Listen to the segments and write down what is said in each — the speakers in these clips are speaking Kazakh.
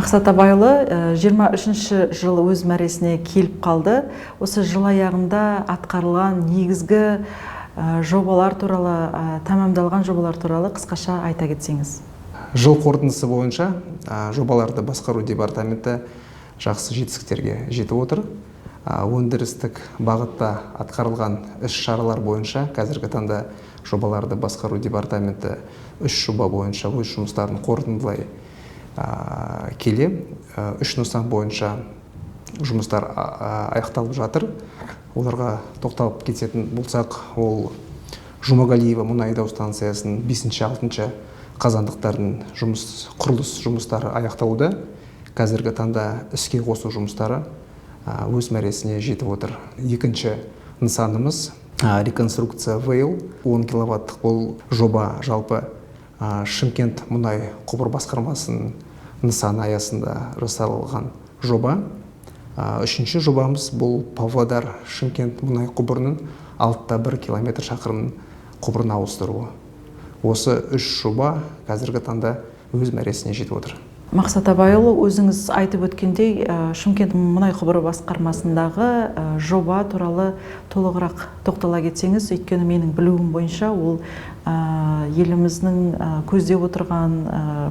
Мақсат Абайұлы 23 жыл өз мәресіне келіп қалды. Осы жыл аяғында атқарылған негізгі жобалар туралы, тәмамдалған жобалар туралы қысқаша айта кетсеңіз. Жыл қорытындысы бойынша жобаларды басқару департаменті жақсы жетістіктерге жетіп отыр. Өндірістік бағытта атқарылған іс-шаралар бойынша қазіргі таңда жобаларды басқару департаменті 3 жоба бойынша өз жұмыстарын қорытындылай келе. 3 нысан бойынша жұмыстар аяқталып жатыр. Оларға тоқталып кететін болсақ, ол Жұмағалиева мұнай-газ станциясының 5-6 қазандықтардың құрылыс жұмыстары аяқталуда. Қазіргі таңда іске қосу жұмыстары өз мәресіне жетіп отыр. Екінші нысанымыз реконструкция ВЭйл 10 киловаттық. Бұл жоба жалпы Шымкент мұнай құбыр басқармасының нысаны аясында жасалған жоба. Үшінші жобамыз бұл Павлодар Шымкент мұнай құбырының 6,1 километр шақырым құбырын ауыстыруы. Осы 3 жоба қазіргі таңда өз мәресіне жетіп отыр. Мақсат Абайұлы, өзіңіз айтып өткендей, Шымкент мұнай құбыры басқармасындағы жоба туралы толығырақ тоқтала кетсеңіз, өйткені менің білуім бойынша ол еліміздің көздеп отырған,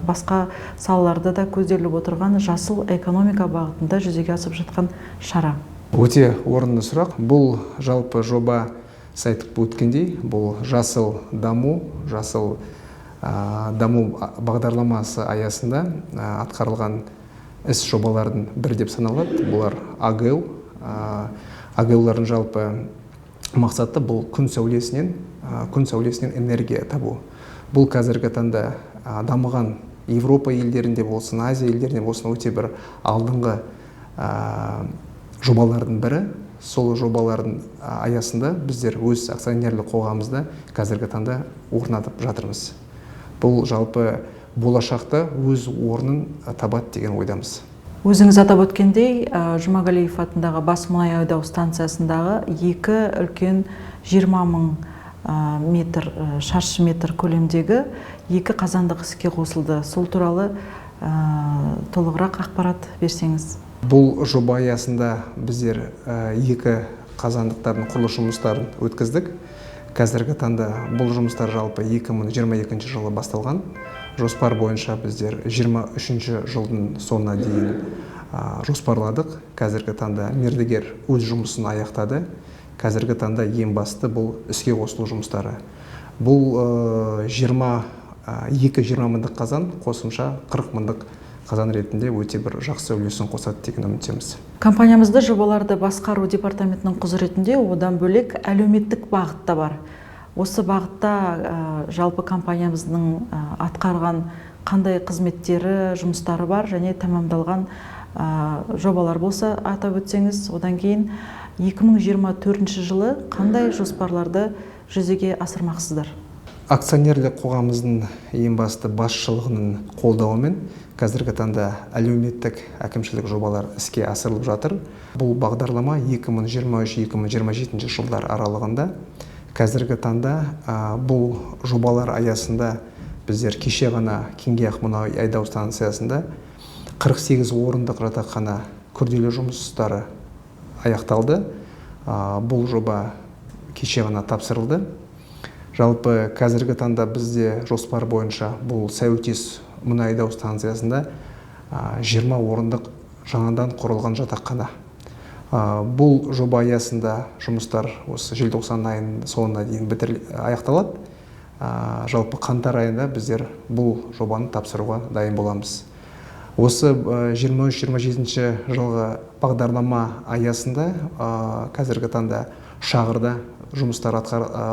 басқа салаларда да көзделіп отырған жасыл экономика бағытында жүзеге асып жатқан шара. Өте орынды сұрақ. Бұл жалпы жоба айтып өткендей, бұл жасыл даму бағдарламасы аясында атқарылған іс жобалардың бірі деп саналады. Бұлар АГЭУ. АГЭУлардың жалпы мақсаты бұл күн сәулесінен энергия табу. Бұл қазіргі таңда дамыған Европа елдерінде болсын, Азия елдерінде болсын, өте бір алдыңғы жобалардың бірі. Сол жобалардың аясында біздер өз акционерлік қоғамымызда қазіргі таңда орнатып жатырмыз. Бұл жалпы болашақта өз орнын табады деген ойдамыз. Өзіңіз атап өткендей, Жұмағалиев атындағы бас мұнай айдау станциясындағы 2 үлкен 20.000 метр, шаршы метр көлемдегі 2 қазандық іске қосылды. Сол туралы толығырақ ақпарат берсеңіз. Бұл жоба аясында біздер 2 қазандықтардың құрылыс жұмыстарын өткіздік. Қазіргі таңда бұл жұмыстар жалпы 2022 жылы басталған. Жоспар бойынша біздер 23 жылдың соңына дейін жоспарладық. Қазіргі таңда мердігер өз жұмысын аяқтады. Қазіргі таңда ең басты бұл іске қосылу жұмыстары. Бұл 20 мыңдық қазан қосымша 40 мыңдық қазан ретінде өте бір жақсы үлесін қосады деген үміттеміз. Компаниямызда жобаларды басқару департаментінің құзыретінде одан бөлек әлеуметтік бағытта бар. Осы бағытта жалпы компаниямыздың атқарған қандай қызметтері, жұмыстары бар және тәмамдалған жобалар болса атап өтсеңіз, одан кейін 2024 жылы қандай жоспарларды жүзеге асырмақсыздар? Акционерлік қоғамымыздың ең басты басшылығының қолдауымен қазіргі таңда әлеуметтік әкімшілік жобалар іске асырылып жатыр. Бұл бағдарлама 2023-2027 жылдар аралығында. Қазіргі таңда бұл жобалар аясында біздер кеше ғана Кеңгияқ мұнай айдау станциясында 48 орындық жатақхана күрделі жұмыстары аяқталды. Бұл жоба кеше ғана тапсырылды. Жалпы қазіргі таңда бізде жоспар бойынша бұл Сәутес мұнай айдау станциясында 20 орындық жаңадан құрылған жатақхана. Бұл жоба аясында жұмыстар осы желтоқсан айының соңына дейін аяқталады. Жалпы қаңтар айында біздер бұл жобаны тапсыруға дайын боламыз. Осы 23-27 жылғы бағдарлама аясында қазіргі таңда Шағырда жұмыстар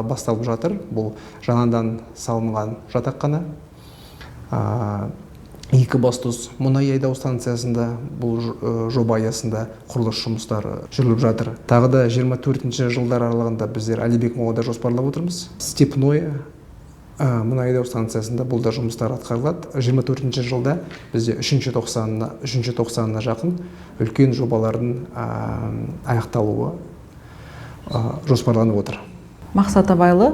басталып жатыр. Бұл жаңадан салынған жатақхана. Екібастұз мұнай айдау станциясында бұл жоба аясында құрылыс жұмыстары жүріліп жатыр. Тағы да 24 жылдар аралығында біздер Әлибек молада жоспарлап отырмыз. Степное мұнай айдау станциясында бұл да жұмыстар атқарылады. 24 жылда бізде 3-ші тоқсанына жақын үлкен жобалардың аяқталуы жоспарланып отыр. Мақсат Абайұлы,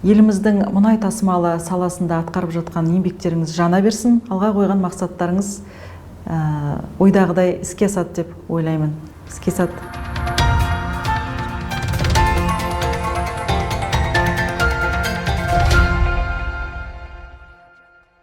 еліміздің мұнай тасымалы саласында атқарып жатқан еңбектеріңіз жана берсін. Алға қойған мақсаттарыңыз ойдағыдай іске асады деп ойлаймын. Іске асады.